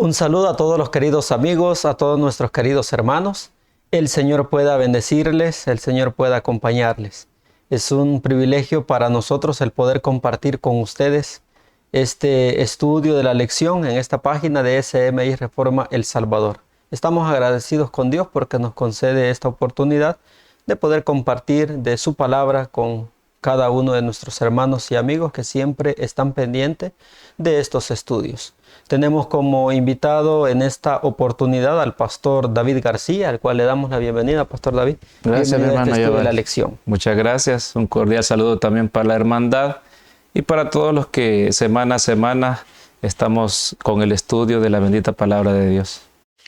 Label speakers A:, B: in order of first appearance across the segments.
A: Un saludo a todos los queridos amigos, a todos nuestros queridos hermanos. El Señor pueda bendecirles, el Señor pueda acompañarles. Es un privilegio para nosotros el poder compartir con ustedes este estudio de la lección en esta página de SMI Reforma El Salvador. Estamos agradecidos con Dios porque nos concede esta oportunidad de poder compartir de su palabra con cada uno de nuestros hermanos y amigos que siempre están pendientes de estos estudios. Tenemos como invitado en esta oportunidad al pastor David García, al cual le damos la bienvenida. Pastor David,
B: gracias, mi hermano,
A: de la lección.
B: Muchas gracias. Un cordial saludo también para la hermandad y para todos los que semana a semana estamos con el estudio de la bendita palabra de Dios.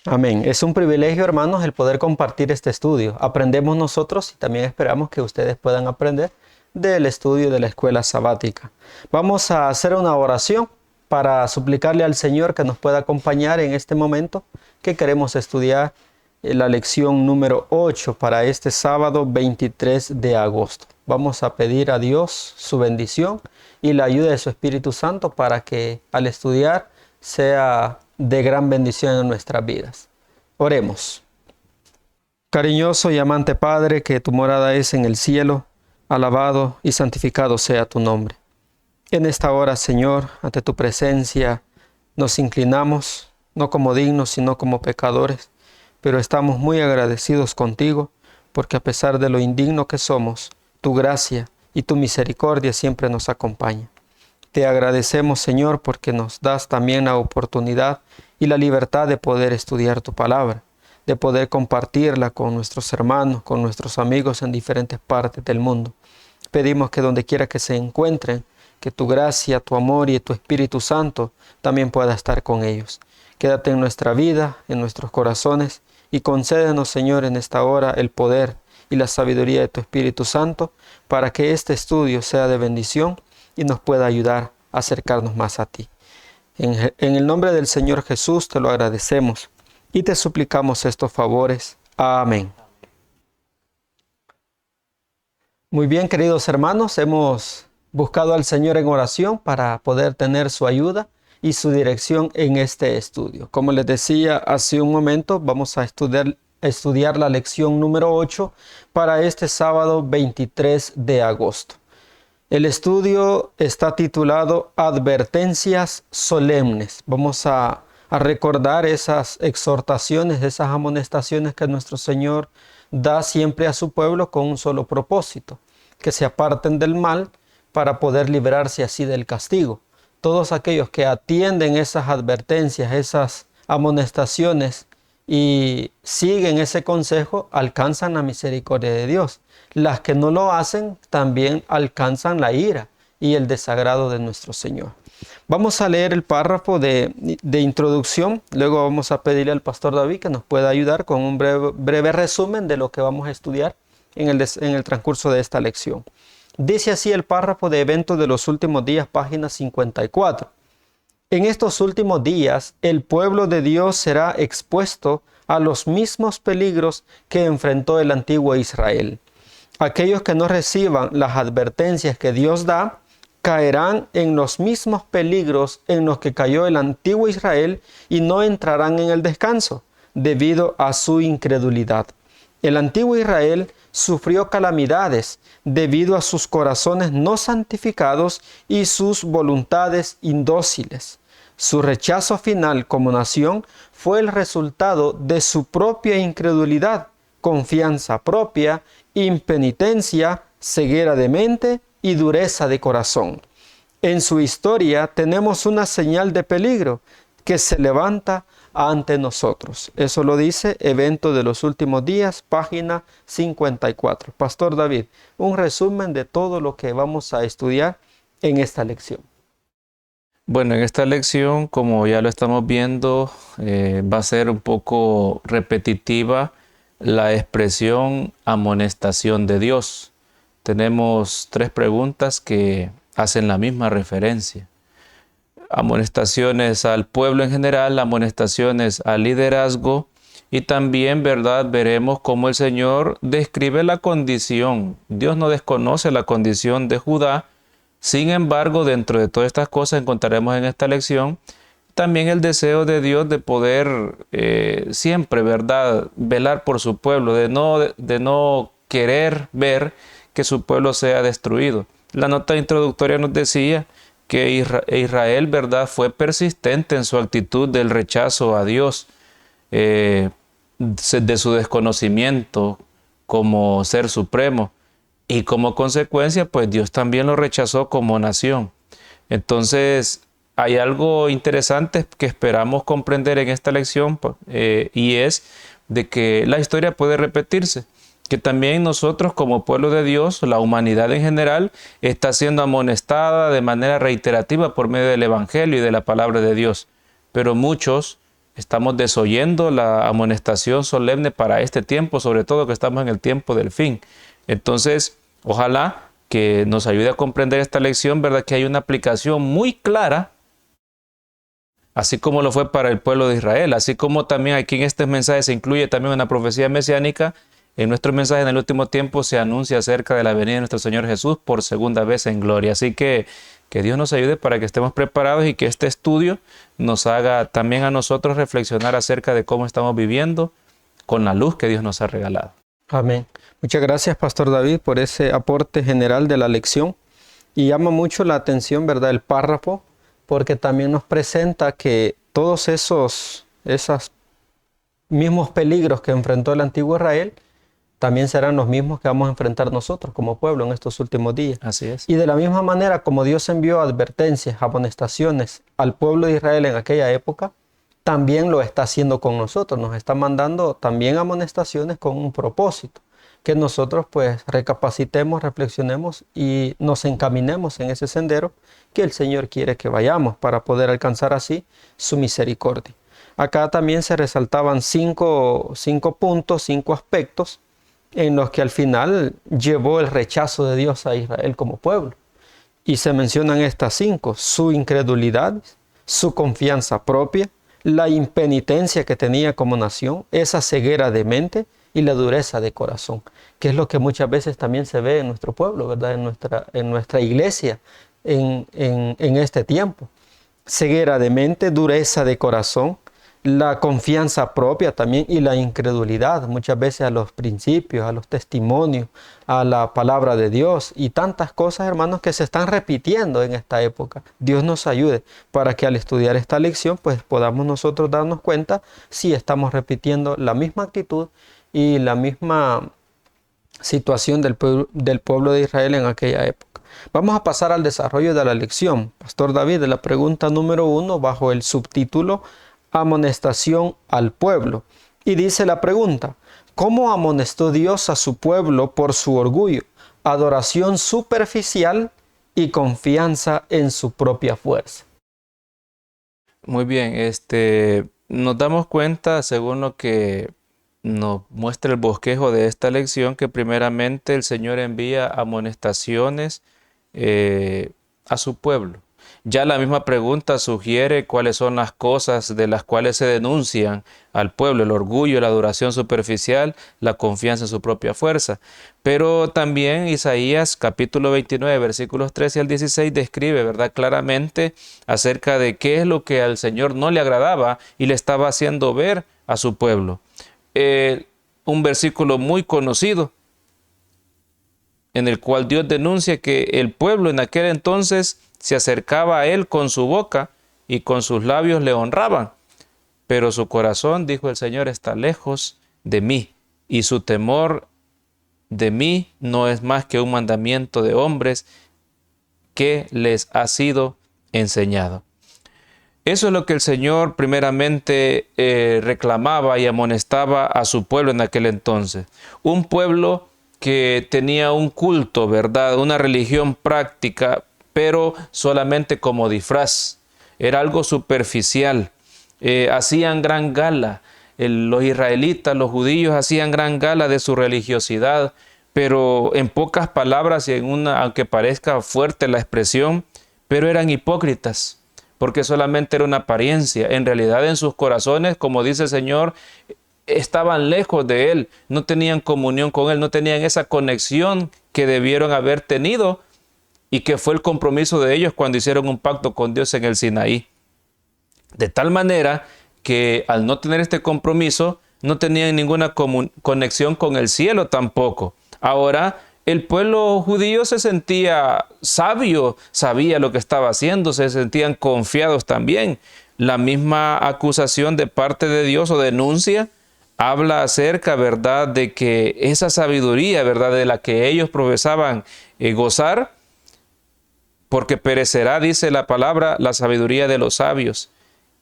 A: Amén. Es un privilegio, hermanos, el poder compartir este estudio. Aprendemos nosotros y también esperamos que ustedes puedan aprender del estudio de la escuela sabática. Vamos a hacer una oración para suplicarle al Señor que nos pueda acompañar en este momento que queremos estudiar la lección número 8 para este sábado 23 de agosto. Vamos a pedir a Dios su bendición y la ayuda de su Espíritu Santo para que al estudiar sea de gran bendición en nuestras vidas. Oremos. Cariñoso y amante Padre, que tu morada es en el cielo, alabado y santificado sea tu nombre. En esta hora, Señor, ante tu presencia nos inclinamos, no como dignos, sino como pecadores, pero estamos muy agradecidos contigo, porque a pesar de lo indigno que somos, tu gracia y tu misericordia siempre nos acompañan. Te agradecemos, Señor, porque nos das también la oportunidad y la libertad de poder estudiar tu palabra, de poder compartirla con nuestros hermanos, con nuestros amigos en diferentes partes del mundo. Pedimos que donde quiera que se encuentren, que tu gracia, tu amor y tu Espíritu Santo también pueda estar con ellos. Quédate en nuestra vida, en nuestros corazones y concédenos, Señor, en esta hora el poder y la sabiduría de tu Espíritu Santo para que este estudio sea de bendición y nos pueda ayudar a acercarnos más a ti. En el nombre del Señor Jesús te lo agradecemos y te suplicamos estos favores. Amén. Muy bien, queridos hermanos, hemos buscado al Señor en oración para poder tener su ayuda y su dirección en este estudio. Como les decía hace un momento, vamos a estudiar la lección número 8 para este sábado 23 de agosto. El estudio está titulado Advertencias solemnes. Vamos a recordar esas exhortaciones, esas amonestaciones que nuestro Señor da siempre a su pueblo con un solo propósito, que se aparten del mal para poder librarse así del castigo. Todos aquellos que atienden esas advertencias, esas amonestaciones y siguen ese consejo, alcanzan la misericordia de Dios. Las que no lo hacen también alcanzan la ira y el desagrado de nuestro Señor. Vamos a leer el párrafo de introducción, luego vamos a pedirle al pastor David que nos pueda ayudar con un breve resumen de lo que vamos a estudiar en el transcurso de esta lección. Dice así el párrafo de Eventos de los Últimos Días, página 54. En estos últimos días, el pueblo de Dios será expuesto a los mismos peligros que enfrentó el antiguo Israel. Aquellos que no reciban las advertencias que Dios da, caerán en los mismos peligros en los que cayó el antiguo Israel y no entrarán en el descanso, debido a su incredulidad. El antiguo Israel sufrió calamidades debido a sus corazones no santificados y sus voluntades indóciles. Su rechazo final como nación fue el resultado de su propia incredulidad, confianza propia, impenitencia, ceguera de mente y dureza de corazón. En su historia tenemos una señal de peligro que se levanta ante nosotros. Eso lo dice Evento de los Últimos Días, página 54. Pastor David, un resumen de todo lo que vamos a estudiar en esta lección.
B: Bueno, en esta lección, como ya lo estamos viendo, va a ser un poco repetitiva la expresión amonestación de Dios. Tenemos 3 preguntas que hacen la misma referencia. Amonestaciones al pueblo en general, amonestaciones al liderazgo y también, ¿verdad?, veremos cómo el Señor describe la condición. Dios no desconoce la condición de Judá. Sin embargo, dentro de todas estas cosas encontraremos en esta lección también el deseo de Dios de poder siempre, ¿verdad?, velar por su pueblo, de no querer ver que su pueblo sea destruido. La nota introductoria nos decía que Israel, ¿verdad?, fue persistente en su actitud del rechazo a Dios, de su desconocimiento como ser supremo, y como consecuencia, pues Dios también lo rechazó como nación. Entonces, hay algo interesante que esperamos comprender en esta lección, y es de que la historia puede repetirse, que también nosotros como pueblo de Dios, la humanidad en general, está siendo amonestada de manera reiterativa por medio del Evangelio y de la palabra de Dios. Pero muchos estamos desoyendo la amonestación solemne para este tiempo, sobre todo que estamos en el tiempo del fin. Entonces, ojalá que nos ayude a comprender esta lección, ¿verdad?, que hay una aplicación muy clara, así como lo fue para el pueblo de Israel, así como también aquí en este mensaje se incluye también una profecía mesiánica. En nuestro mensaje en el último tiempo se anuncia acerca de la venida de nuestro Señor Jesús por segunda vez en gloria. Así que Dios nos ayude para que estemos preparados y que este estudio nos haga también a nosotros reflexionar acerca de cómo estamos viviendo con la luz que Dios nos ha regalado.
A: Amén. Muchas gracias, Pastor David, por ese aporte general de la lección. Y llama mucho la atención, ¿verdad?, el párrafo, porque también nos presenta que todos esos mismos peligros que enfrentó el antiguo Israel también serán los mismos que vamos a enfrentar nosotros como pueblo en estos últimos días.
B: Así es.
A: Y de la misma manera como Dios envió advertencias, amonestaciones al pueblo de Israel en aquella época, también lo está haciendo con nosotros. Nos está mandando también amonestaciones con un propósito, que nosotros pues recapacitemos, reflexionemos y nos encaminemos en ese sendero que el Señor quiere que vayamos para poder alcanzar así su misericordia. Acá también se resaltaban cinco puntos, 5 aspectos en los que al final llevó el rechazo de Dios a Israel como pueblo. Y se mencionan estas 5: su incredulidad, su confianza propia, la impenitencia que tenía como nación, esa ceguera de mente y la dureza de corazón, que es lo que muchas veces también se ve en nuestro pueblo, ¿verdad?, en nuestra iglesia en este tiempo. Ceguera de mente, dureza de corazón, la confianza propia también y la incredulidad muchas veces a los principios, a los testimonios, a la palabra de Dios y tantas cosas, hermanos, que se están repitiendo en esta época. Dios nos ayude para que al estudiar esta lección pues podamos nosotros darnos cuenta si estamos repitiendo la misma actitud y la misma situación del pueblo de Israel en aquella época. Vamos a pasar al desarrollo de la lección, Pastor David, de la pregunta número 1 bajo el subtítulo Amonestación al pueblo. Y dice la pregunta: ¿cómo amonestó Dios a su pueblo por su orgullo, adoración superficial y confianza en su propia fuerza?
B: Muy bien, nos damos cuenta, según lo que nos muestra el bosquejo de esta lección, que primeramente el Señor envía amonestaciones a su pueblo. Ya la misma pregunta sugiere cuáles son las cosas de las cuales se denuncian al pueblo: el orgullo, la adoración superficial, la confianza en su propia fuerza. Pero también Isaías capítulo 29, versículos 13 al 16 describe, ¿verdad?, claramente acerca de qué es lo que al Señor no le agradaba y le estaba haciendo ver a su pueblo. Un versículo muy conocido en el cual Dios denuncia que el pueblo en aquel entonces se acercaba a él con su boca y con sus labios le honraban, pero su corazón, dijo el Señor, está lejos de mí, y su temor de mí no es más que un mandamiento de hombres que les ha sido enseñado. Eso es lo que el Señor primeramente reclamaba y amonestaba a su pueblo en aquel entonces. Un pueblo que tenía un culto, ¿verdad?, una religión práctica, pero solamente como disfraz. Era algo superficial. Hacían gran gala. Los israelitas, los judíos, hacían gran gala de su religiosidad, pero en pocas palabras y aunque parezca fuerte la expresión, pero eran hipócritas, porque solamente era una apariencia. En realidad en sus corazones, como dice el Señor, estaban lejos de Él, no tenían comunión con Él, no tenían esa conexión que debieron haber tenido y que fue el compromiso de ellos cuando hicieron un pacto con Dios en el Sinaí. De tal manera que al no tener este compromiso, no tenían ninguna conexión con el cielo tampoco. Ahora, el pueblo judío se sentía sabio, sabía lo que estaba haciendo, se sentían confiados también. La misma acusación de parte de Dios o denuncia habla acerca, ¿verdad?, de que esa sabiduría, ¿verdad?, de la que ellos profesaban gozar, porque perecerá, dice la palabra, la sabiduría de los sabios,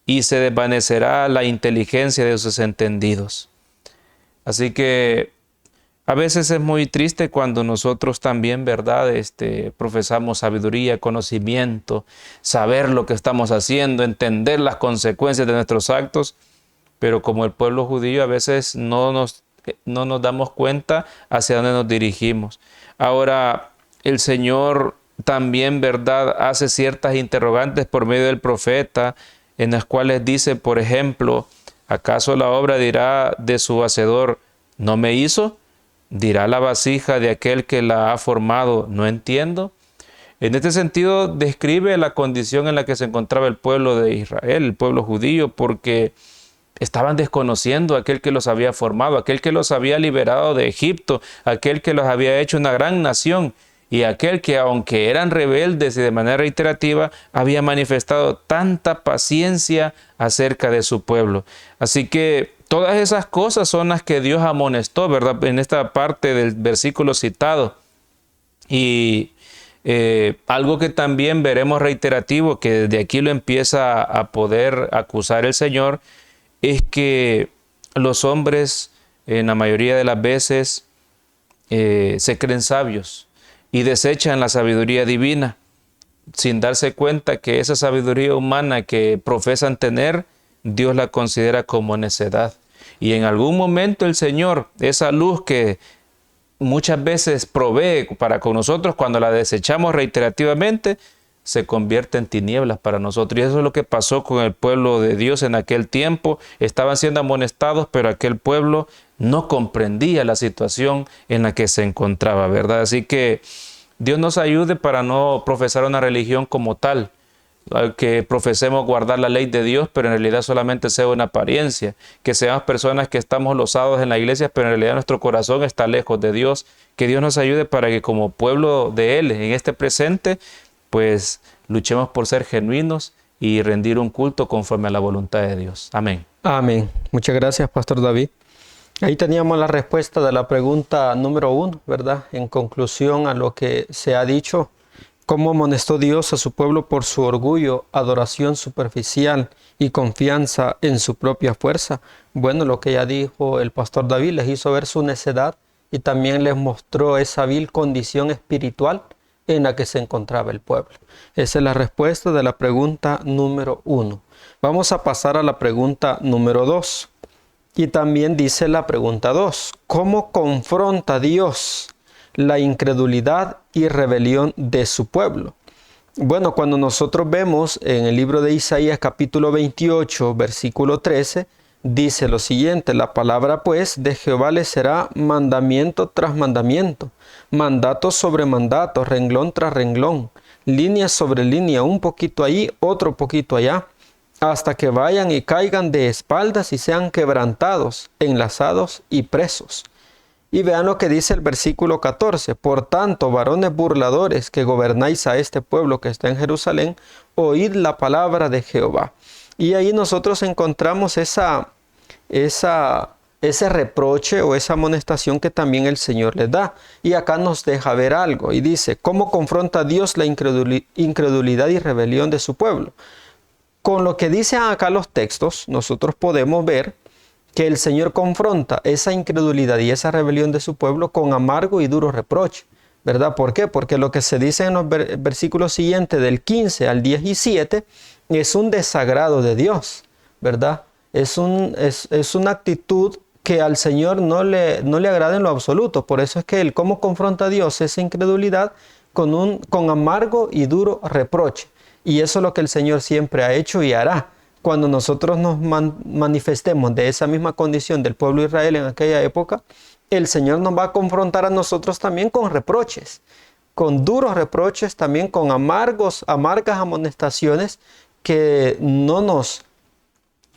B: y se desvanecerá la inteligencia de sus entendidos. Así que a veces es muy triste cuando nosotros también, ¿verdad?, profesamos sabiduría, conocimiento, saber lo que estamos haciendo, entender las consecuencias de nuestros actos, pero como el pueblo judío a veces no nos damos cuenta hacia dónde nos dirigimos. Ahora, el Señor también, ¿verdad?, hace ciertas interrogantes por medio del profeta, en las cuales dice, por ejemplo, ¿acaso la obra dirá de su hacedor, no me hizo? ¿Dirá la vasija de aquel que la ha formado, no entiendo? En este sentido, describe la condición en la que se encontraba el pueblo de Israel, el pueblo judío, porque estaban desconociendo a aquel que los había formado, aquel que los había liberado de Egipto, aquel que los había hecho una gran nación, y aquel que, aunque eran rebeldes y de manera reiterativa, había manifestado tanta paciencia acerca de su pueblo. Así que todas esas cosas son las que Dios amonestó, ¿verdad?, en esta parte del versículo citado. Y algo que también veremos reiterativo, que desde aquí lo empieza a poder acusar el Señor, es que los hombres en la mayoría de las veces se creen sabios y desechan la sabiduría divina sin darse cuenta que esa sabiduría humana que profesan tener, Dios la considera como necedad. Y en algún momento el Señor, esa luz que muchas veces provee para con nosotros, cuando la desechamos reiterativamente, se convierte en tinieblas para nosotros. Y eso es lo que pasó con el pueblo de Dios en aquel tiempo. Estaban siendo amonestados, pero aquel pueblo no comprendía la situación en la que se encontraba, ¿verdad? Así que Dios nos ayude para no profesar una religión como tal, que profesemos guardar la ley de Dios, pero en realidad solamente sea una apariencia, que seamos personas que estamos lozados en la iglesia, pero en realidad nuestro corazón está lejos de Dios. Que Dios nos ayude para que como pueblo de Él, en este presente, pues luchemos por ser genuinos y rendir un culto conforme a la voluntad de Dios. Amén.
A: Amén. Muchas gracias, Pastor David. Ahí teníamos la respuesta de la pregunta número 1, ¿verdad? En conclusión a lo que se ha dicho, ¿cómo amonestó Dios a su pueblo por su orgullo, adoración superficial y confianza en su propia fuerza? Bueno, lo que ya dijo el Pastor David, les hizo ver su necedad y también les mostró esa vil condición espiritual en la que se encontraba el pueblo. Esa es la respuesta de la pregunta número 1. Vamos a pasar a la pregunta número 2. Y también dice la pregunta 2, ¿cómo confronta Dios la incredulidad y rebelión de su pueblo? Bueno, cuando nosotros vemos en el libro de Isaías capítulo 28, versículo 13, dice lo siguiente, la palabra pues de Jehová le será mandamiento tras mandamiento, mandato sobre mandato, renglón tras renglón, línea sobre línea, un poquito ahí, otro poquito allá, hasta que vayan y caigan de espaldas y sean quebrantados, enlazados y presos. Y vean lo que dice el versículo 14. Por tanto, varones burladores que gobernáis a este pueblo que está en Jerusalén, oíd la palabra de Jehová. Y ahí nosotros encontramos ese reproche o esa amonestación que también el Señor les da. Y acá nos deja ver algo. Y dice, ¿cómo confronta Dios la incredulidad y rebelión de su pueblo? Con lo que dicen acá los textos, nosotros podemos ver que el Señor confronta esa incredulidad y esa rebelión de su pueblo con amargo y duro reproche, ¿verdad? ¿Por qué? Porque lo que se dice en los versículos siguientes del 15 al 17 es un desagrado de Dios, ¿verdad? Es una actitud que al Señor no le agrada en lo absoluto. Por eso es que Él, ¿cómo confronta a Dios esa incredulidad? Con amargo y duro reproche. Y eso es lo que el Señor siempre ha hecho y hará. Cuando nosotros nos manifestemos de esa misma condición del pueblo de Israel en aquella época, el Señor nos va a confrontar a nosotros también con reproches, con duros reproches, también con amargas amonestaciones que no nos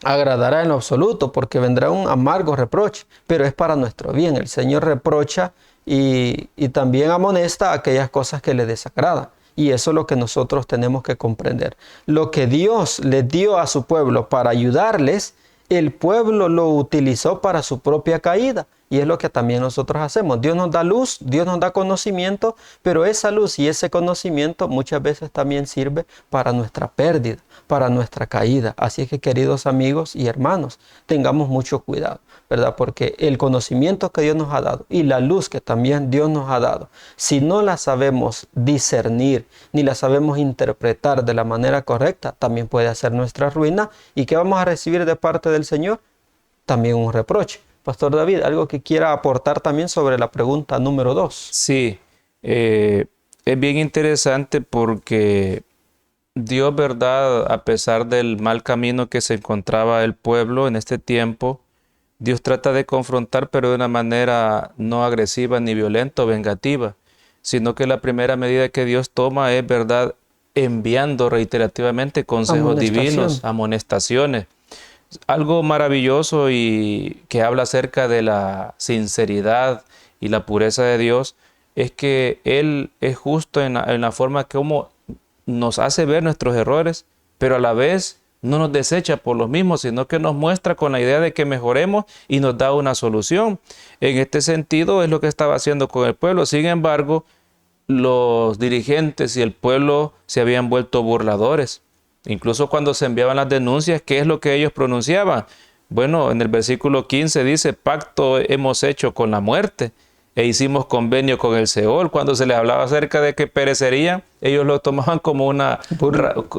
A: agradará en lo absoluto, porque vendrá un amargo reproche, pero es para nuestro bien. El Señor reprocha y también amonesta aquellas cosas que le desagradan. Y eso es lo que nosotros tenemos que comprender. Lo que Dios le dio a su pueblo para ayudarles, el pueblo lo utilizó para su propia caída. Y es lo que también nosotros hacemos. Dios nos da luz, Dios nos da conocimiento, pero esa luz y ese conocimiento muchas veces también sirve para nuestra pérdida, para nuestra caída. Así es que, queridos amigos y hermanos, tengamos mucho cuidado, ¿verdad? Porque el conocimiento que Dios nos ha dado y la luz que también Dios nos ha dado, si no la sabemos discernir, ni la sabemos interpretar de la manera correcta, también puede hacer nuestra ruina. ¿Y qué vamos a recibir de parte del Señor? También un reproche. Pastor David, algo que quiera aportar también sobre la pregunta número 2.
B: Sí, es bien interesante porque Dios, ¿verdad? A pesar del mal camino que se encontraba el pueblo en este tiempo, Dios trata de confrontar, pero de una manera no agresiva ni violenta o vengativa, sino que la primera medida que Dios toma es, ¿verdad?, enviando reiterativamente consejos divinos, amonestaciones. Algo maravilloso y que habla acerca de la sinceridad y la pureza de Dios es que Él es justo en la forma como nos hace ver nuestros errores, pero a la vez no nos desecha por los mismos, sino que nos muestra con la idea de que mejoremos y nos da una solución. En este sentido es lo que estaba haciendo con el pueblo. Sin embargo, los dirigentes y el pueblo se habían vuelto burladores. Incluso cuando se enviaban las denuncias, ¿qué es lo que ellos pronunciaban? Bueno, en el versículo 15 dice, pacto hemos hecho con la muerte e hicimos convenio con el Seol. Cuando se les hablaba acerca de que perecerían, ellos lo tomaban como una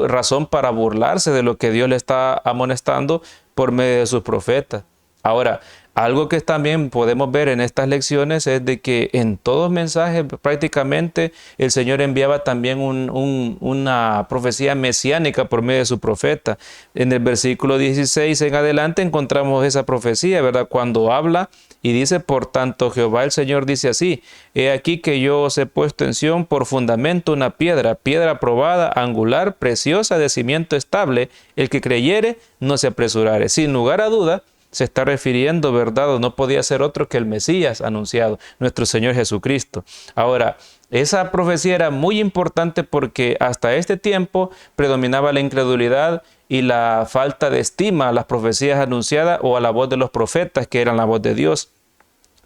B: razón para burlarse de lo que Dios le está amonestando por medio de sus profetas. Ahora, algo que también podemos ver en estas lecciones es de que en todos mensajes prácticamente el Señor enviaba también una profecía mesiánica por medio de su profeta. En el versículo 16 en adelante encontramos esa profecía, ¿verdad? Cuando habla y dice, por tanto Jehová el Señor dice así, he aquí que yo os he puesto en Sión por fundamento una piedra, piedra probada, angular, preciosa, de cimiento estable, el que creyere no se apresurare. Sin lugar a duda, se está refiriendo, ¿verdad? O no podía ser otro que el Mesías anunciado, nuestro Señor Jesucristo. Ahora, esa profecía era muy importante porque hasta este tiempo predominaba la incredulidad y la falta de estima a las profecías anunciadas o a la voz de los profetas, que eran la voz de Dios.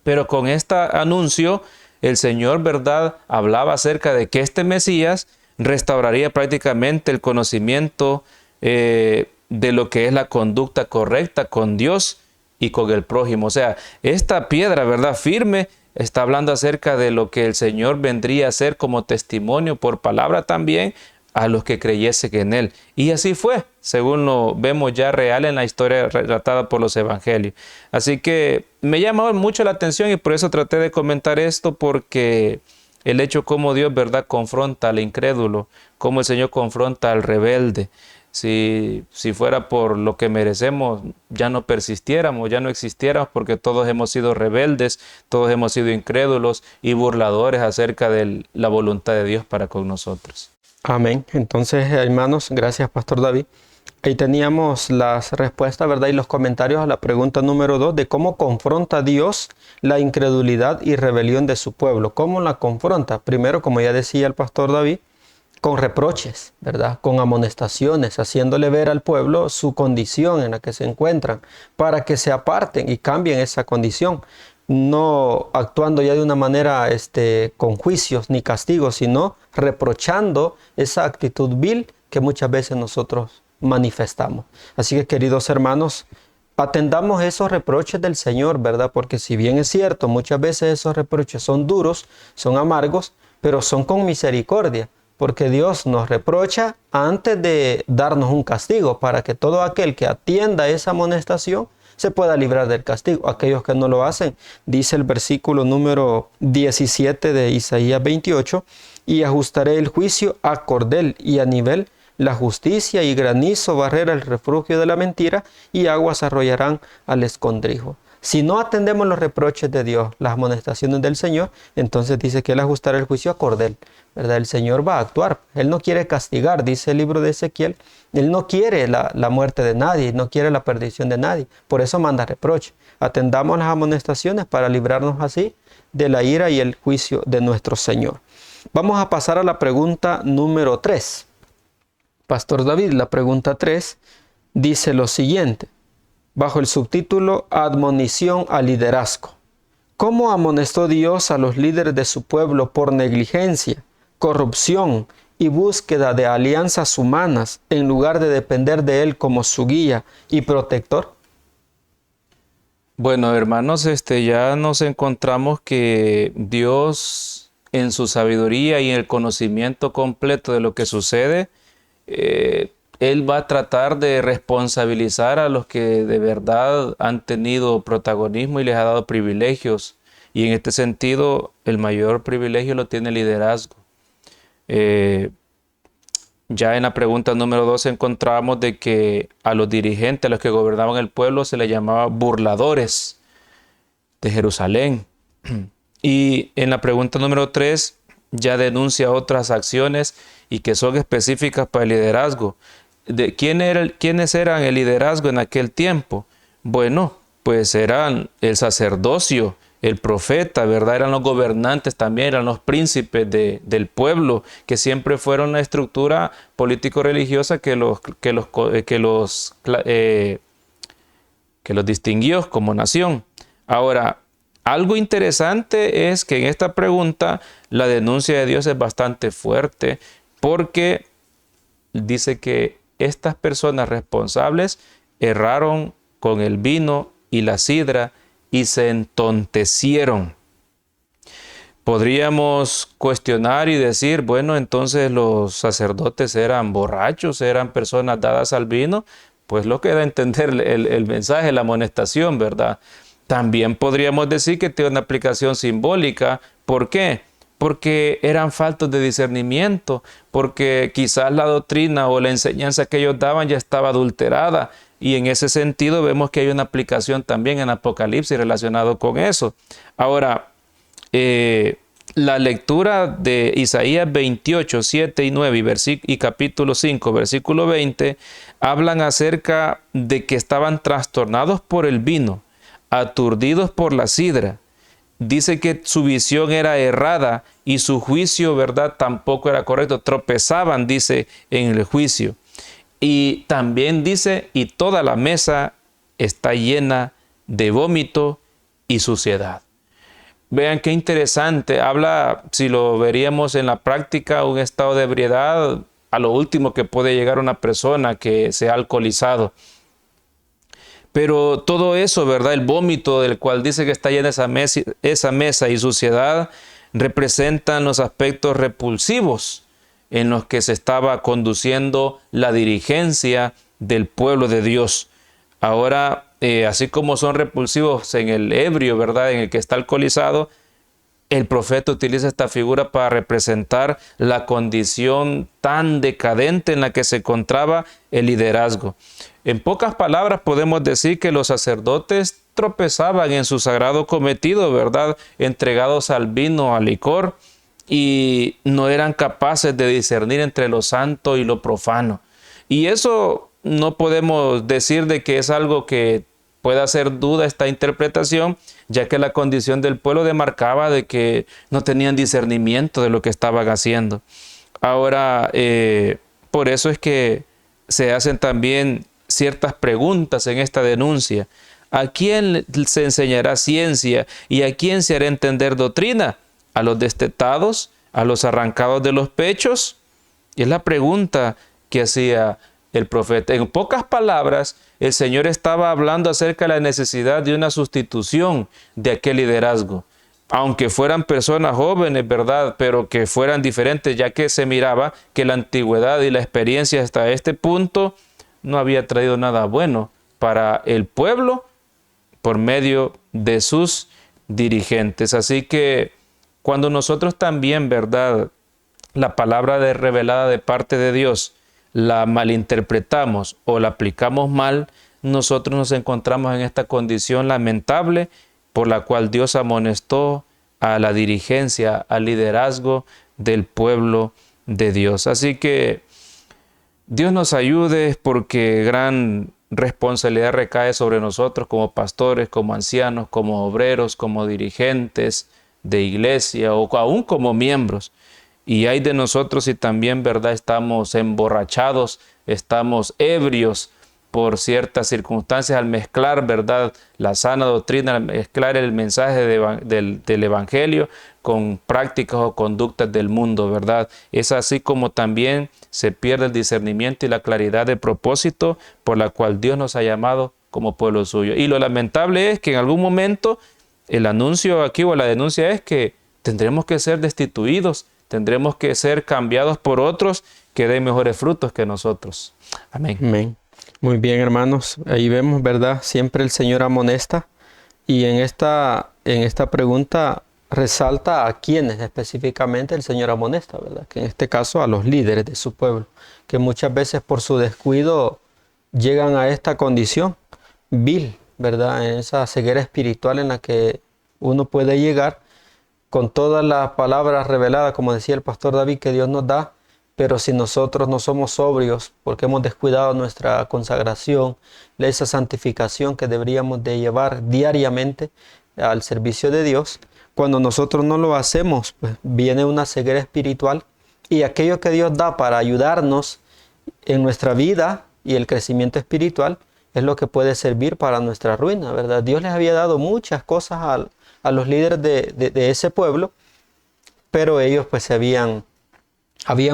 B: Pero con este anuncio, el Señor, ¿verdad?, hablaba acerca de que este Mesías restauraría prácticamente el conocimiento de lo que es la conducta correcta con Dios y con el prójimo. O sea, esta piedra, ¿verdad?, firme, está hablando acerca de lo que el Señor vendría a hacer como testimonio por palabra también a los que creyesen en Él. Y así fue, según lo vemos ya real en la historia relatada por los evangelios. Así que me llamó mucho la atención y por eso traté de comentar esto, porque el hecho como Dios, ¿verdad?, confronta al incrédulo, como el Señor confronta al rebelde. Si fuera por lo que merecemos, ya no persistiéramos, ya no existiéramos, porque todos hemos sido rebeldes, todos hemos sido incrédulos y burladores acerca de la voluntad de Dios para con nosotros.
A: Amén. Entonces, hermanos, gracias, Pastor David. Ahí teníamos las respuestas, ¿verdad?, y los comentarios a la pregunta número 2 de cómo confronta Dios la incredulidad y rebelión de su pueblo. ¿Cómo la confronta? Primero, como ya decía el Pastor David, con reproches, ¿verdad?, con amonestaciones, haciéndole ver al pueblo su condición en la que se encuentran, para que se aparten y cambien esa condición, no actuando ya de una manera con juicios ni castigos, sino reprochando esa actitud vil que muchas veces nosotros manifestamos. Así que, queridos hermanos, atendamos esos reproches del Señor, ¿verdad? Porque si bien es cierto, muchas veces esos reproches son duros, son amargos, pero son con misericordia. Porque Dios nos reprocha antes de darnos un castigo, para que todo aquel que atienda esa amonestación se pueda librar del castigo. Aquellos que no lo hacen, dice el versículo número 17 de Isaías 28, y ajustaré el juicio a cordel y a nivel, la justicia y granizo barrera el refugio de la mentira, y aguas arrollarán al escondrijo. Si no atendemos los reproches de Dios, las amonestaciones del Señor, entonces dice que Él ajustará el juicio a cordel, ¿verdad? El Señor va a actuar. Él no quiere castigar, dice el libro de Ezequiel. Él no quiere la muerte de nadie, no quiere la perdición de nadie. Por eso manda reproche. Atendamos las amonestaciones para librarnos así de la ira y el juicio de nuestro Señor. Vamos a pasar a la pregunta número 3. Pastor David, la pregunta 3 dice lo siguiente, bajo el subtítulo Admonición al liderazgo. ¿Cómo amonestó Dios a los líderes de su pueblo por negligencia, corrupción y búsqueda de alianzas humanas en lugar de depender de Él como su guía y protector?
B: Bueno, hermanos, ya nos encontramos que Dios, en su sabiduría y en el conocimiento completo de lo que sucede, Él va a tratar de responsabilizar a los que de verdad han tenido protagonismo y les ha dado privilegios. Y en este sentido, el mayor privilegio lo tiene el liderazgo. Ya en la pregunta número 2 encontramos de que a los dirigentes, a los que gobernaban el pueblo, se les llamaba burladores de Jerusalén. Y en la pregunta número 3 ya denuncia otras acciones y que son específicas para el liderazgo. ¿Quiénes eran el liderazgo en aquel tiempo? Bueno, pues eran el sacerdocio, el profeta, ¿verdad? Eran los gobernantes también, eran los príncipes del pueblo, que siempre fueron una estructura político-religiosa que los distinguió como nación. Ahora, algo interesante es que en esta pregunta la denuncia de Dios es bastante fuerte, porque dice que estas personas responsables erraron con el vino y la sidra y se entontecieron. Podríamos cuestionar y decir, bueno, entonces los sacerdotes eran borrachos, eran personas dadas al vino, pues lo que da a entender el mensaje, la amonestación, ¿verdad? También podríamos decir que tiene una aplicación simbólica. ¿Por qué? Porque eran faltos de discernimiento, porque quizás la doctrina o la enseñanza que ellos daban ya estaba adulterada. Y en ese sentido vemos que hay una aplicación también en Apocalipsis relacionado con eso. Ahora, la lectura de Isaías 28, 7 y 9 y capítulo 5, versículo 20, hablan acerca de que estaban trastornados por el vino, aturdidos por la sidra. Dice que su visión era errada y su juicio, ¿verdad?, tampoco era correcto. Tropezaban, dice, en el juicio. Y también dice, y toda la mesa está llena de vómito y suciedad. Vean qué interesante. Habla, si lo veríamos en la práctica, un estado de ebriedad a lo último que puede llegar una persona que se ha alcoholizado. Pero todo eso, ¿verdad? El vómito del cual dice que está llena esa mesa y suciedad, representan los aspectos repulsivos en los que se estaba conduciendo la dirigencia del pueblo de Dios. Ahora, así como son repulsivos en el ebrio, ¿verdad?, en el que está alcoholizado, el profeta utiliza esta figura para representar la condición tan decadente en la que se encontraba el liderazgo. En pocas palabras podemos decir que los sacerdotes tropezaban en su sagrado cometido, ¿verdad?, entregados al vino, al licor, y no eran capaces de discernir entre lo santo y lo profano. Y eso no podemos decir de que es algo que pueda hacer duda esta interpretación, ya que la condición del pueblo demarcaba de que no tenían discernimiento de lo que estaban haciendo. Ahora, por eso es que se hacen también ciertas preguntas en esta denuncia. ¿A quién se enseñará ciencia y a quién se hará entender doctrina? ¿A los destetados? ¿A los arrancados de los pechos? Y es la pregunta que hacía el profeta. En pocas palabras, el Señor estaba hablando acerca de la necesidad de una sustitución de aquel liderazgo. Aunque fueran personas jóvenes, ¿verdad?, pero que fueran diferentes, ya que se miraba que la antigüedad y la experiencia hasta este punto no había traído nada bueno para el pueblo por medio de sus dirigentes. Así que cuando nosotros también, ¿verdad?, la palabra revelada de parte de Dios la malinterpretamos o la aplicamos mal, nosotros nos encontramos en esta condición lamentable por la cual Dios amonestó a la dirigencia, al liderazgo del pueblo de Dios. Así que Dios nos ayude, porque gran responsabilidad recae sobre nosotros como pastores, como ancianos, como obreros, como dirigentes de iglesia o aún como miembros. Y hay de nosotros si también, ¿verdad?, estamos emborrachados, estamos ebrios por ciertas circunstancias al mezclar, ¿verdad?, la sana doctrina, al mezclar el mensaje del Evangelio con prácticas o conductas del mundo, ¿verdad? Es así como también se pierde el discernimiento y la claridad de propósito por la cual Dios nos ha llamado como pueblo suyo. Y lo lamentable es que en algún momento el anuncio aquí o la denuncia es que tendremos que ser destituidos, tendremos que ser cambiados por otros que den mejores frutos que nosotros. Amén.
A: Amén. Muy bien, hermanos. Ahí vemos, ¿verdad? Siempre el Señor amonesta. Y en esta pregunta resalta a quienes específicamente el Señor amonesta, ¿verdad? Que en este caso a los líderes de su pueblo, que muchas veces por su descuido llegan a esta condición vil, ¿verdad? En esa ceguera espiritual en la que uno puede llegar con todas las palabras reveladas, como decía el pastor David, que Dios nos da, pero si nosotros no somos sobrios porque hemos descuidado nuestra consagración, esa santificación que deberíamos de llevar diariamente al servicio de Dios, cuando nosotros no lo hacemos, pues viene una ceguera espiritual, y aquello que Dios da para ayudarnos en nuestra vida y el crecimiento espiritual es lo que puede servir para nuestra ruina, ¿verdad? Dios les había dado muchas cosas a los líderes de ese pueblo, pero ellos pues habían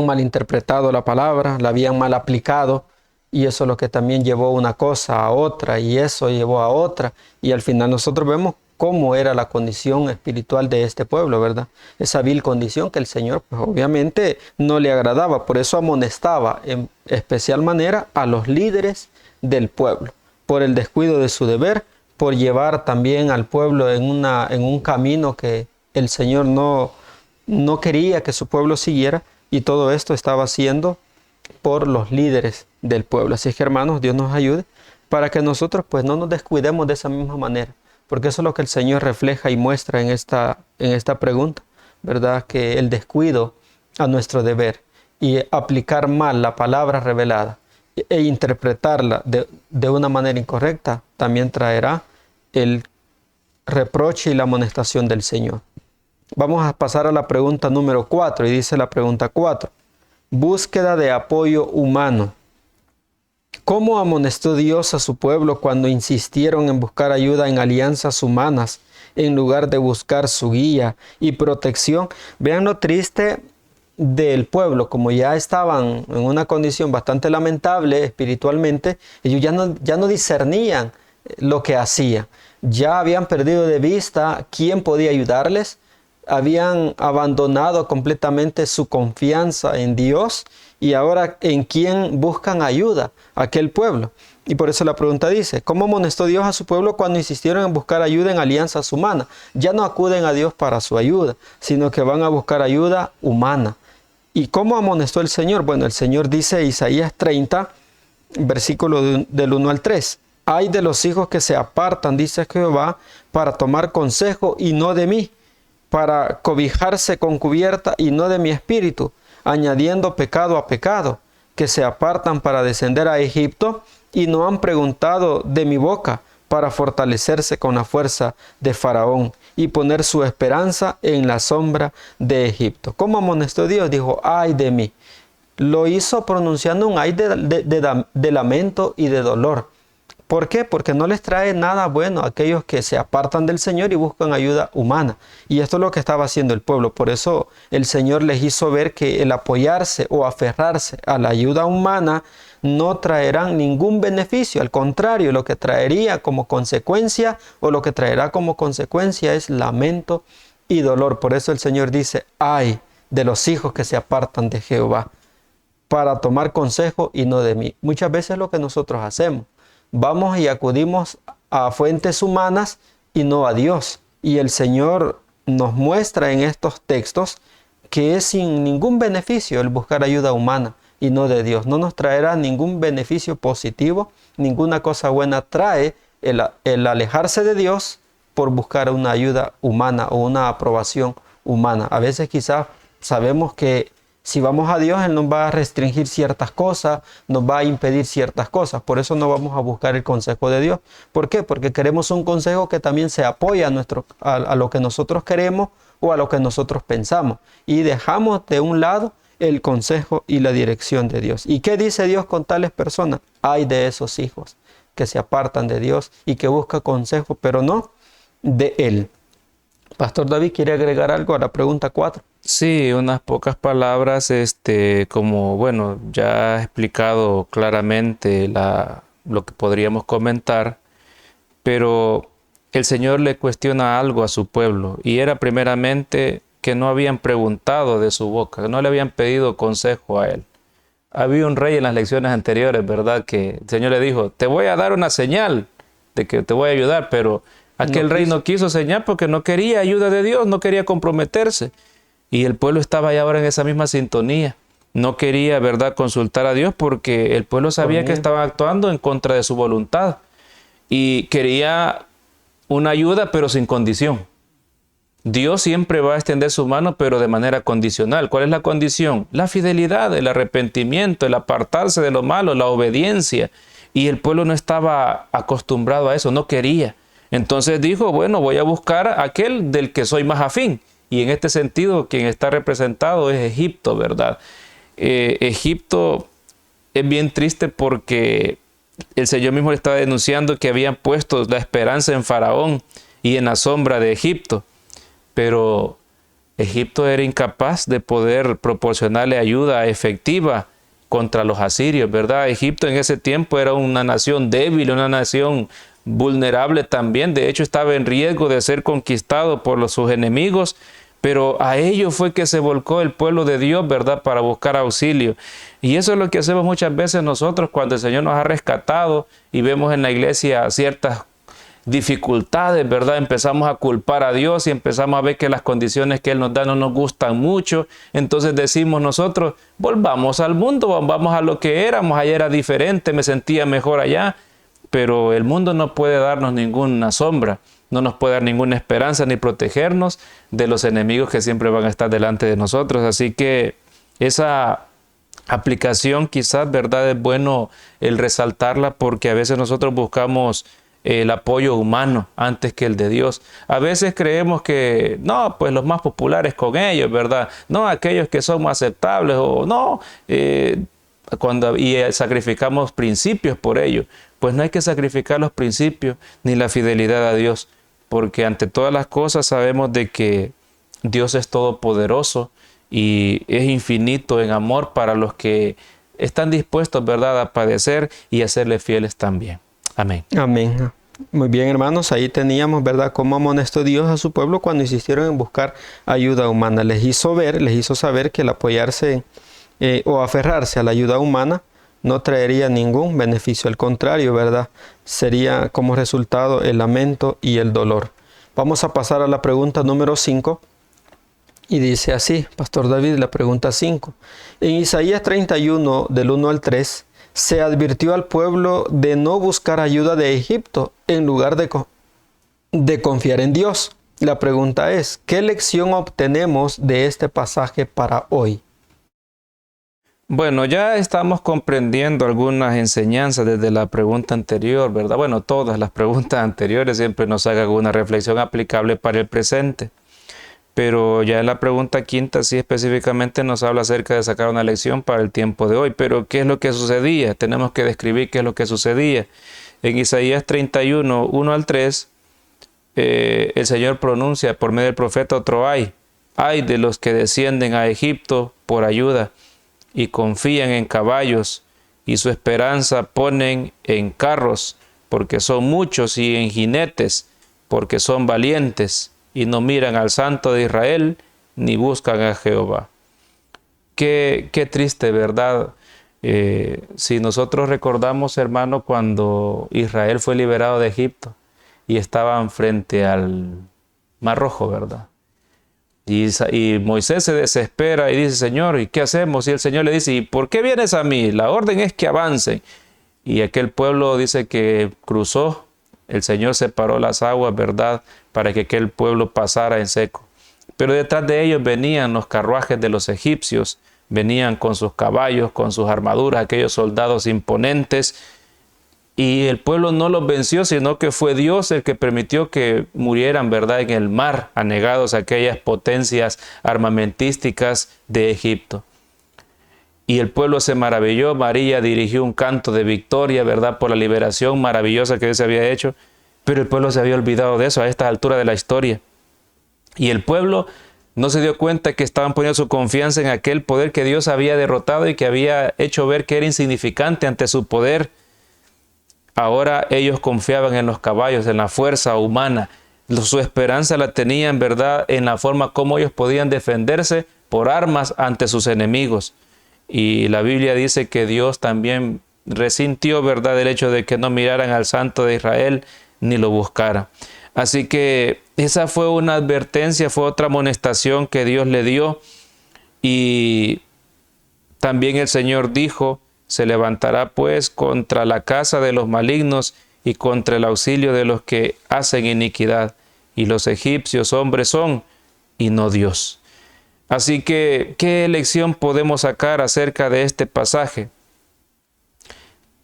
A: malinterpretado la palabra, la habían mal aplicado, y eso es lo que también llevó una cosa a otra, y eso llevó a otra, y al final nosotros vemos cómo era la condición espiritual de este pueblo, ¿verdad? Esa vil condición que el Señor pues obviamente no le agradaba, por eso amonestaba en especial manera a los líderes del pueblo, por el descuido de su deber, por llevar también al pueblo en un camino que el Señor no quería que su pueblo siguiera, y todo esto estaba haciendo por los líderes del pueblo. Así es que, hermanos, Dios nos ayude para que nosotros pues no nos descuidemos de esa misma manera, porque eso es lo que el Señor refleja y muestra en esta pregunta, ¿verdad? Que el descuido a nuestro deber y aplicar mal la palabra revelada e interpretarla de una manera incorrecta también traerá el reproche y la amonestación del Señor. Vamos a pasar a la pregunta número 4, y dice la pregunta 4. Búsqueda de apoyo humano. ¿Cómo amonestó Dios a su pueblo cuando insistieron en buscar ayuda en alianzas humanas en lugar de buscar su guía y protección? Vean lo triste del pueblo, como ya estaban en una condición bastante lamentable espiritualmente, ellos ya no discernían lo que hacían. Ya habían perdido de vista quién podía ayudarles, habían abandonado completamente su confianza en Dios, y ahora ¿en quién buscan ayuda? Aquel pueblo. Y por eso la pregunta dice, ¿cómo amonestó Dios a su pueblo cuando insistieron en buscar ayuda en alianzas humanas? Ya no acuden a Dios para su ayuda, sino que van a buscar ayuda humana. ¿Y cómo amonestó el Señor? Bueno, el Señor dice en Isaías 30, versículo del 1 al 3. Ay de los hijos que se apartan, dice Jehová, para tomar consejo y no de mí, para cobijarse con cubierta y no de mi espíritu, añadiendo pecado a pecado, que se apartan para descender a Egipto y no han preguntado de mi boca, para fortalecerse con la fuerza de Faraón y poner su esperanza en la sombra de Egipto. ¿Cómo amonestó Dios? Dijo, ay de mí. Lo hizo pronunciando un ay de lamento y de dolor. ¿Por qué? Porque no les trae nada bueno a aquellos que se apartan del Señor y buscan ayuda humana. Y esto es lo que estaba haciendo el pueblo. Por eso el Señor les hizo ver que el apoyarse o aferrarse a la ayuda humana no traerán ningún beneficio. Al contrario, lo que traería como consecuencia o lo que traerá como consecuencia es lamento y dolor. Por eso el Señor dice, ay de los hijos que se apartan de Jehová, para tomar consejo y no de mí. Muchas veces es lo que nosotros hacemos. Vamos y acudimos a fuentes humanas y no a Dios. Y el Señor nos muestra en estos textos que es sin ningún beneficio el buscar ayuda humana, y no de Dios. No nos traerá ningún beneficio positivo, ninguna cosa buena trae el alejarse de Dios por buscar una ayuda humana o una aprobación humana. A veces quizás sabemos que si vamos a Dios, Él nos va a restringir ciertas cosas, nos va a impedir ciertas cosas. Por eso no vamos a buscar el consejo de Dios. ¿Por qué? Porque queremos un consejo que también se apoya a lo que nosotros queremos o a lo que nosotros pensamos. Y dejamos de un lado el consejo y la dirección de Dios. ¿Y qué dice Dios con tales personas? Ay de esos hijos que se apartan de Dios y que buscan consejo, pero no de Él. Pastor David, ¿quiere agregar algo a la pregunta 4?
B: Sí, unas pocas palabras, como, bueno, ya he explicado claramente lo que podríamos comentar, pero el Señor le cuestiona algo a su pueblo, y era primeramente que no habían preguntado de su boca, que no le habían pedido consejo a Él. Había un rey en las lecciones anteriores, ¿verdad? Que el Señor le dijo, te voy a dar una señal de que te voy a ayudar, pero aquel rey no quiso señal porque no quería ayuda de Dios, no quería comprometerse. Y el pueblo estaba ya ahora en esa misma sintonía. No quería, ¿verdad?, consultar a Dios porque el pueblo sabía que estaba actuando en contra de su voluntad. Y quería una ayuda, pero sin condición. Dios siempre va a extender su mano, pero de manera condicional. ¿Cuál es la condición? La fidelidad, el arrepentimiento, el apartarse de lo malo, la obediencia. Y el pueblo no estaba acostumbrado a eso, no quería. Entonces dijo, bueno, voy a buscar a aquel del que soy más afín. Y en este sentido, quien está representado es Egipto, ¿verdad? Egipto es bien triste porque el Señor mismo le estaba denunciando que habían puesto la esperanza en Faraón y en la sombra de Egipto. Pero Egipto era incapaz de poder proporcionarle ayuda efectiva contra los asirios, ¿verdad? Egipto en ese tiempo era una nación débil, una nación vulnerable también. De hecho, estaba en riesgo de ser conquistado por sus enemigos, pero a ello fue que se volcó el pueblo de Dios, ¿verdad?, para buscar auxilio. Y eso es lo que hacemos muchas veces nosotros cuando el Señor nos ha rescatado y vemos en la iglesia ciertas dificultades, ¿verdad? Empezamos a culpar a Dios y empezamos a ver que las condiciones que Él nos da no nos gustan mucho. Entonces decimos nosotros, volvamos al mundo, volvamos a lo que éramos. Allá era diferente, me sentía mejor allá. Pero el mundo no puede darnos ninguna sombra, no nos puede dar ninguna esperanza ni protegernos de los enemigos que siempre van a estar delante de nosotros. Así que esa aplicación quizás, ¿verdad?, es bueno el resaltarla porque a veces nosotros buscamos el apoyo humano antes que el de Dios. A veces creemos que, no, pues los más populares con ellos, ¿verdad? No, aquellos que son más aceptables o no, sacrificamos principios por ello. Pues no hay que sacrificar los principios ni la fidelidad a Dios, porque ante todas las cosas sabemos de que Dios es todopoderoso y es infinito en amor para los que están dispuestos, ¿verdad?, a padecer y a serle fieles también. Amén.
A: Amén. Muy bien, hermanos, ahí teníamos, ¿verdad?, cómo amonestó Dios a su pueblo cuando insistieron en buscar ayuda humana. Les hizo saber que el apoyarse o aferrarse a la ayuda humana no traería ningún beneficio, al contrario, ¿verdad? Sería como resultado el lamento y el dolor. Vamos a pasar a la pregunta número 5 y dice así, Pastor David, la pregunta 5. En Isaías 31, del 1 al 3, se advirtió al pueblo de no buscar ayuda de Egipto en lugar de confiar en Dios. La pregunta es, ¿qué lección obtenemos de este pasaje para hoy?
B: Bueno, ya estamos comprendiendo algunas enseñanzas desde la pregunta anterior, ¿verdad? Bueno, todas las preguntas anteriores siempre nos hagan una reflexión aplicable para el presente. Pero ya en la pregunta 5 sí específicamente nos habla acerca de sacar una lección para el tiempo de hoy. Pero ¿qué es lo que sucedía? Tenemos que describir qué es lo que sucedía. En Isaías 31, 1 al 3, el Señor pronuncia por medio del profeta otro ay. Ay de los que descienden a Egipto por ayuda y confían en caballos y su esperanza ponen en carros, porque son muchos, y en jinetes, porque son valientes, y no miran al Santo de Israel, ni buscan a Jehová. Qué triste, ¿verdad? Si nosotros recordamos, hermano, cuando Israel fue liberado de Egipto y estaban frente al Mar Rojo, ¿verdad? Y Moisés se desespera y dice, Señor, ¿y qué hacemos? Y el Señor le dice, ¿y por qué vienes a mí? La orden es que avancen. Y aquel pueblo dice que cruzó, el Señor separó las aguas, ¿verdad?, para que aquel pueblo pasara en seco. Pero detrás de ellos venían los carruajes de los egipcios, venían con sus caballos, con sus armaduras, aquellos soldados imponentes, y el pueblo no los venció, sino que fue Dios el que permitió que murieran, ¿verdad?, en el mar, anegados a aquellas potencias armamentísticas de Egipto. Y el pueblo se maravilló, María dirigió un canto de victoria, ¿verdad?, por la liberación maravillosa que Dios había hecho, pero el pueblo se había olvidado de eso a esta altura de la historia. Y el pueblo no se dio cuenta que estaban poniendo su confianza en aquel poder que Dios había derrotado y que había hecho ver que era insignificante ante su poder. Ahora ellos confiaban en los caballos, en la fuerza humana. Su esperanza la tenían, ¿verdad?, en la forma como ellos podían defenderse por armas ante sus enemigos. Y la Biblia dice que Dios también resintió, ¿verdad?, el hecho de que no miraran al Santo de Israel ni lo buscaran. Así que esa fue una advertencia, fue otra amonestación que Dios le dio. Y también el Señor dijo, se levantará pues contra la casa de los malignos y contra el auxilio de los que hacen iniquidad. Y los egipcios hombres son y no Dios. Así que, ¿qué lección podemos sacar acerca de este pasaje?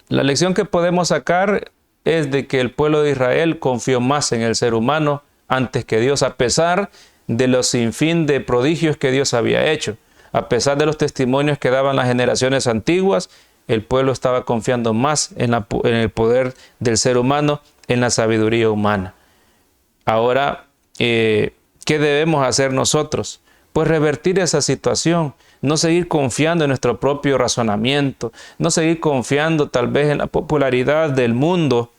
B: La lección que podemos sacar es de que el pueblo de Israel confió más en el ser humano antes que Dios, a pesar de los sinfín de prodigios que Dios había hecho. A pesar de los testimonios que daban las generaciones antiguas, el pueblo estaba confiando más en el poder del ser humano, en la sabiduría humana. Ahora, ¿qué debemos hacer nosotros? Pues revertir esa situación, no seguir confiando en nuestro propio razonamiento, no seguir confiando tal vez en la popularidad del mundo,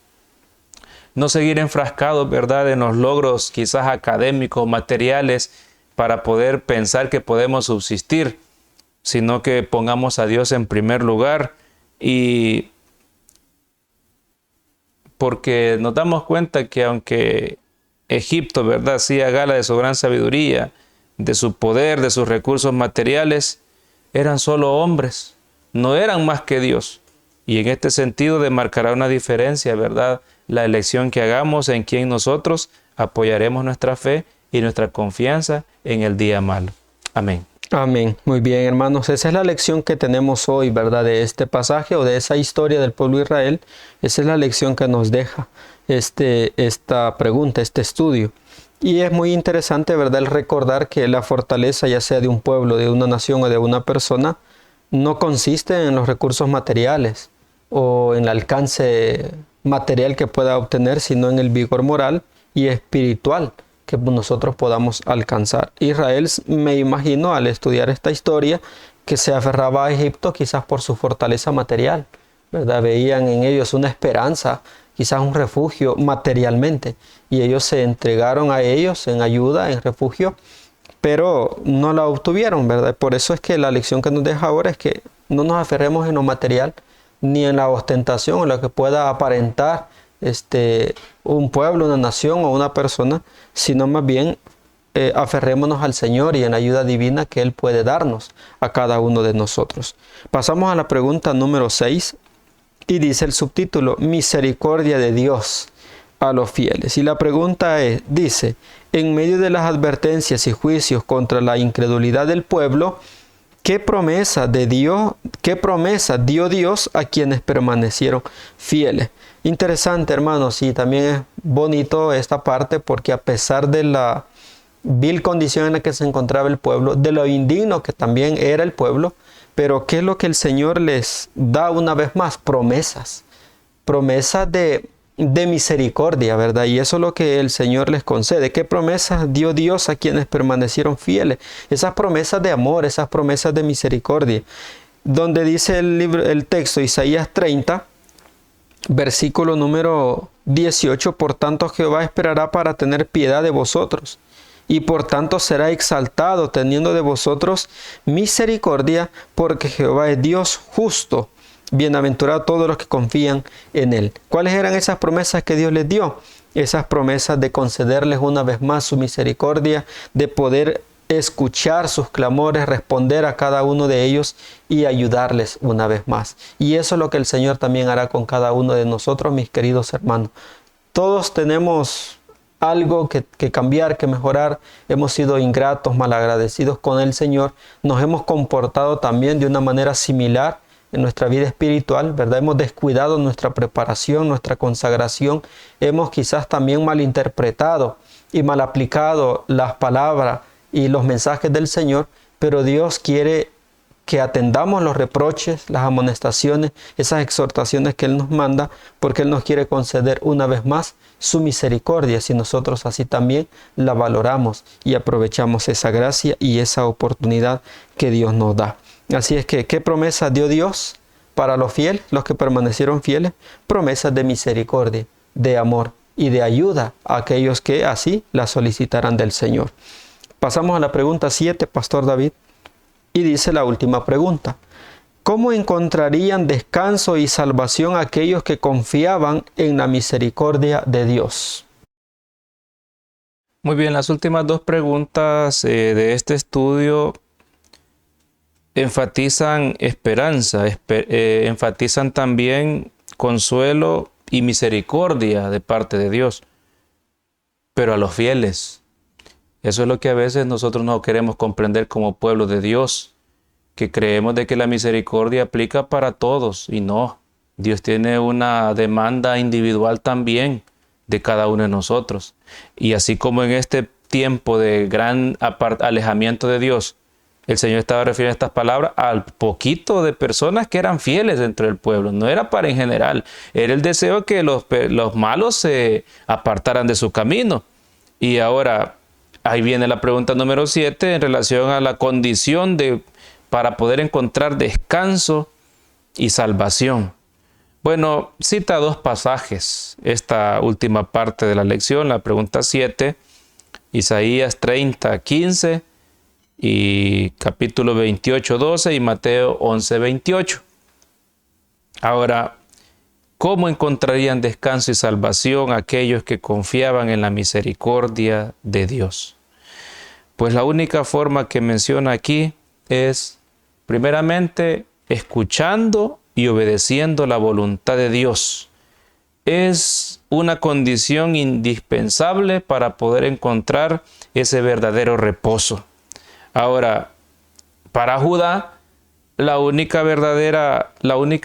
B: no seguir enfrascados, ¿verdad?, en los logros quizás académicos, materiales, para poder pensar que podemos subsistir, sino que pongamos a Dios en primer lugar. Y porque nos damos cuenta que aunque Egipto, ¿verdad?, hacía gala de su gran sabiduría, de su poder, de sus recursos materiales, eran solo hombres, no eran más que Dios. Y en este sentido demarcará una diferencia, ¿verdad?, la elección que hagamos en quien nosotros apoyaremos nuestra fe y nuestra confianza en el día malo. Amén.
A: Amén. Muy bien, hermanos. Esa es la lección que tenemos hoy, ¿verdad?, de este pasaje o de esa historia del pueblo de Israel. Esa es la lección que nos deja esta pregunta, este estudio. Y es muy interesante, ¿verdad?, el recordar que la fortaleza, ya sea de un pueblo, de una nación o de una persona, no consiste en los recursos materiales o en el alcance material que pueda obtener, sino en el vigor moral y espiritual que nosotros podamos alcanzar. Israel, me imagino, al estudiar esta historia, que se aferraba a Egipto quizás por su fortaleza material, ¿verdad? Veían en ellos una esperanza, quizás un refugio materialmente, y ellos se entregaron a ellos en ayuda, en refugio, pero no la obtuvieron, ¿verdad? Por eso es que la lección que nos deja ahora es que no nos aferremos en lo material, ni en la ostentación, en lo que pueda aparentar un pueblo, una nación o una persona, sino más bien aferrémonos al Señor y en la ayuda divina que Él puede darnos a cada uno de nosotros. Pasamos a la pregunta número 6 y dice el subtítulo, misericordia de Dios a los fieles. Y la pregunta dice, en medio de las advertencias y juicios contra la incredulidad del pueblo, ¿qué promesa dio Dios a quienes permanecieron fieles? Interesante, hermanos, y también es bonito esta parte porque a pesar de la vil condición en la que se encontraba el pueblo, de lo indigno que también era el pueblo, pero ¿qué es lo que el Señor les da una vez más? Promesas de misericordia, ¿verdad? Y eso es lo que el Señor les concede. ¿Qué promesas dio Dios a quienes permanecieron fieles? Esas promesas de amor, esas promesas de misericordia. Donde dice el texto, Isaías 30, versículo número 18, por tanto Jehová esperará para tener piedad de vosotros, y por tanto será exaltado teniendo de vosotros misericordia, porque Jehová es Dios justo. Bienaventurados todos los que confían en Él. ¿Cuáles eran esas promesas que Dios les dio? Esas promesas de concederles una vez más su misericordia, de poder escuchar sus clamores, responder a cada uno de ellos y ayudarles una vez más. Y eso es lo que el Señor también hará con cada uno de nosotros, mis queridos hermanos. Todos tenemos algo que cambiar, que mejorar. Hemos sido ingratos, malagradecidos con el Señor. Nos hemos comportado también de una manera similar en nuestra vida espiritual, ¿verdad? Hemos descuidado nuestra preparación, nuestra consagración. Hemos quizás también malinterpretado y mal aplicado las palabras y los mensajes del Señor, pero Dios quiere que atendamos los reproches, las amonestaciones, esas exhortaciones que Él nos manda, porque Él nos quiere conceder una vez más su misericordia, si nosotros así también la valoramos y aprovechamos esa gracia y esa oportunidad que Dios nos da. Así es que, ¿qué promesa dio Dios para los fieles, los que permanecieron fieles? Promesas de misericordia, de amor y de ayuda a aquellos que así la solicitaran del Señor. Pasamos a la pregunta 7, Pastor David, y dice la última pregunta: ¿cómo encontrarían descanso y salvación aquellos que confiaban en la misericordia de Dios?
B: Muy bien, las últimas dos preguntas de este estudio enfatizan esperanza, enfatizan también consuelo y misericordia de parte de Dios, pero a los fieles. Eso es lo que a veces nosotros no queremos comprender como pueblo de Dios, que creemos de que la misericordia aplica para todos, y no. Dios tiene una demanda individual también de cada uno de nosotros. Y así como en este tiempo de gran alejamiento de Dios, el Señor estaba refiriendo estas palabras al poquito de personas que eran fieles dentro del pueblo. No era para en general. Era el deseo que los malos se apartaran de su camino. Y ahora, ahí viene la pregunta número 7 en relación a la condición para poder encontrar descanso y salvación. Bueno, cita dos pasajes esta última parte de la lección, la pregunta 7, Isaías 30, 15 y capítulo 28, 12 y Mateo 11, 28. Ahora, ¿cómo encontrarían descanso y salvación aquellos que confiaban en la misericordia de Dios? Pues la única forma que menciona aquí es, primeramente, escuchando y obedeciendo la voluntad de Dios. Es una condición indispensable para poder encontrar ese verdadero reposo. Ahora, para Judá, la única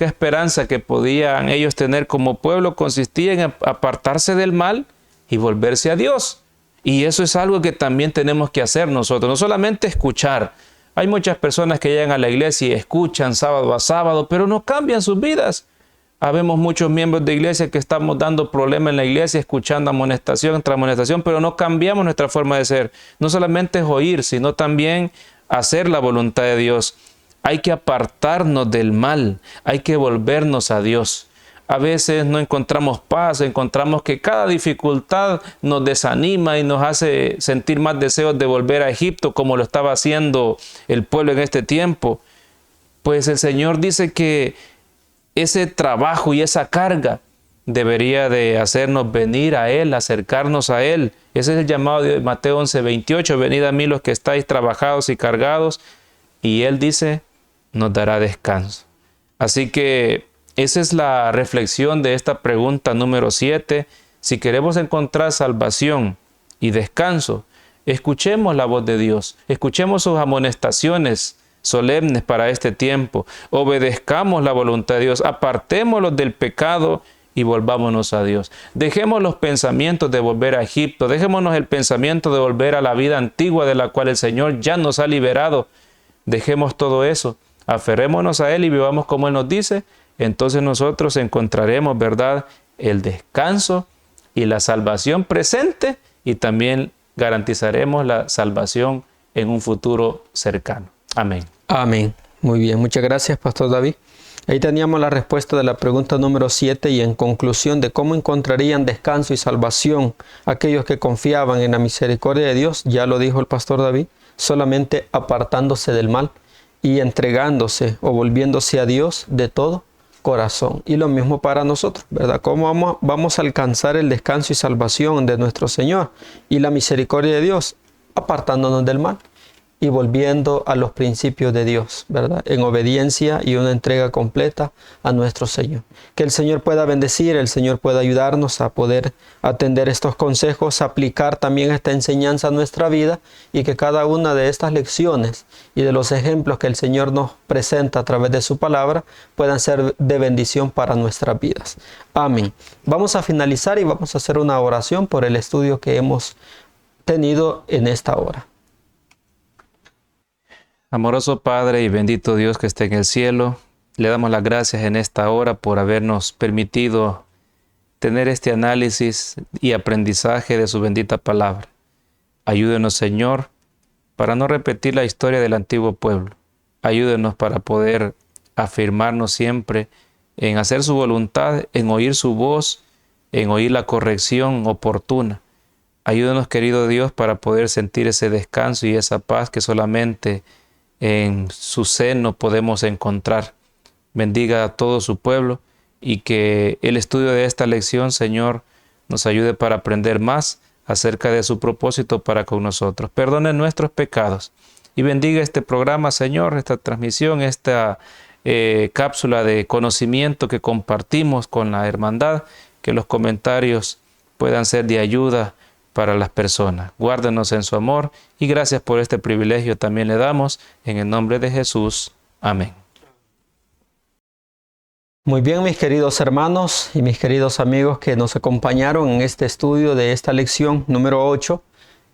B: esperanza que podían ellos tener como pueblo consistía en apartarse del mal y volverse a Dios. Y eso es algo que también tenemos que hacer nosotros, no solamente escuchar. Hay muchas personas que llegan a la iglesia y escuchan sábado a sábado, pero no cambian sus vidas. Habemos muchos miembros de iglesia que estamos dando problemas en la iglesia, escuchando amonestación tras amonestación, pero no cambiamos nuestra forma de ser. No solamente es oír, sino también hacer la voluntad de Dios. Hay que apartarnos del mal, hay que volvernos a Dios. A veces no encontramos paz, encontramos que cada dificultad nos desanima y nos hace sentir más deseos de volver a Egipto, como lo estaba haciendo el pueblo en este tiempo. Pues el Señor dice que ese trabajo y esa carga debería de hacernos venir a Él, acercarnos a Él. Ese es el llamado de Mateo 11, 28. Venid a mí los que estáis trabajados y cargados. Y Él dice, nos dará descanso. Así que esa es la reflexión de esta pregunta número 7. Si queremos encontrar salvación y descanso, escuchemos la voz de Dios, escuchemos sus amonestaciones solemnes para este tiempo, obedezcamos la voluntad de Dios, apartémoslos del pecado y volvámonos a Dios. Dejemos los pensamientos de volver a Egipto, dejémonos el pensamiento de volver a la vida antigua de la cual el Señor ya nos ha liberado. Dejemos todo eso, aferrémonos a Él y vivamos como Él nos dice. Entonces nosotros encontraremos, ¿verdad?, el descanso y la salvación presente, y también garantizaremos la salvación en un futuro cercano. Amén.
A: Amén. Muy bien, muchas gracias, Pastor David. Ahí teníamos la respuesta de la pregunta número 7 y en conclusión de cómo encontrarían descanso y salvación aquellos que confiaban en la misericordia de Dios, ya lo dijo el Pastor David, solamente apartándose del mal y entregándose o volviéndose a Dios de todo corazón. Y lo mismo para nosotros, ¿verdad? ¿Cómo vamos a alcanzar el descanso y salvación de nuestro Señor y la misericordia de Dios? Apartándonos del mal y volviendo a los principios de Dios, ¿verdad? En obediencia y una entrega completa a nuestro Señor. Que el Señor pueda bendecir, el Señor pueda ayudarnos a poder atender estos consejos, aplicar también esta enseñanza a nuestra vida y que cada una de estas lecciones y de los ejemplos que el Señor nos presenta a través de su palabra puedan ser de bendición para nuestras vidas. Amén. Vamos a finalizar y vamos a hacer una oración por el estudio que hemos tenido en esta hora.
B: Amoroso Padre y bendito Dios que esté en el cielo, le damos las gracias en esta hora por habernos permitido tener este análisis y aprendizaje de su bendita palabra. Ayúdenos, Señor, para no repetir la historia del antiguo pueblo. Ayúdenos para poder afirmarnos siempre en hacer su voluntad, en oír su voz, en oír la corrección oportuna. Ayúdenos, querido Dios, para poder sentir ese descanso y esa paz que solamente en su seno podemos encontrar. Bendiga a todo su pueblo y que el estudio de esta lección, Señor, nos ayude para aprender más acerca de su propósito para con nosotros. Perdone nuestros pecados y bendiga este programa, Señor, esta transmisión, esta cápsula de conocimiento que compartimos con la hermandad, que los comentarios puedan ser de ayuda para las personas. Guárdenos en su amor y gracias por este privilegio también le damos en el nombre de Jesús. Amén.
A: Muy bien, mis queridos hermanos y mis queridos amigos que nos acompañaron en este estudio de esta lección número 8.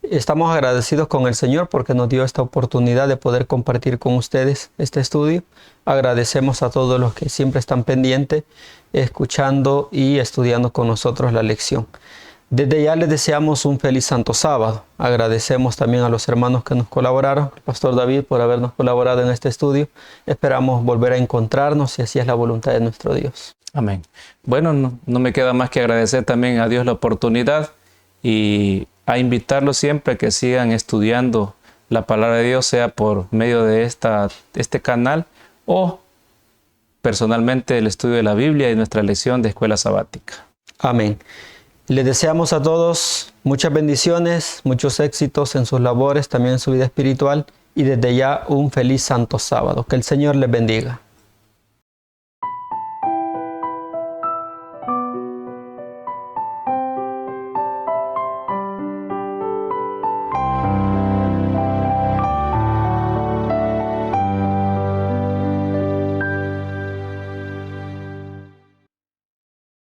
A: Estamos agradecidos con el Señor porque nos dio esta oportunidad de poder compartir con ustedes este estudio. Agradecemos a todos los que siempre están pendientes, escuchando y estudiando con nosotros la lección. Desde ya les deseamos un feliz Santo Sábado. Agradecemos también a los hermanos que nos colaboraron, al Pastor David por habernos colaborado en este estudio. Esperamos volver a encontrarnos si así es la voluntad de nuestro Dios.
B: Amén. Bueno, no me queda más que agradecer también a Dios la oportunidad y a invitarlos siempre a que sigan estudiando la palabra de Dios, sea por medio de este canal o personalmente el estudio de la Biblia y nuestra lección de escuela sabática.
A: Amén. Les deseamos a todos muchas bendiciones, muchos éxitos en sus labores, también en su vida espiritual y desde ya un feliz Santo Sábado. Que el Señor les bendiga.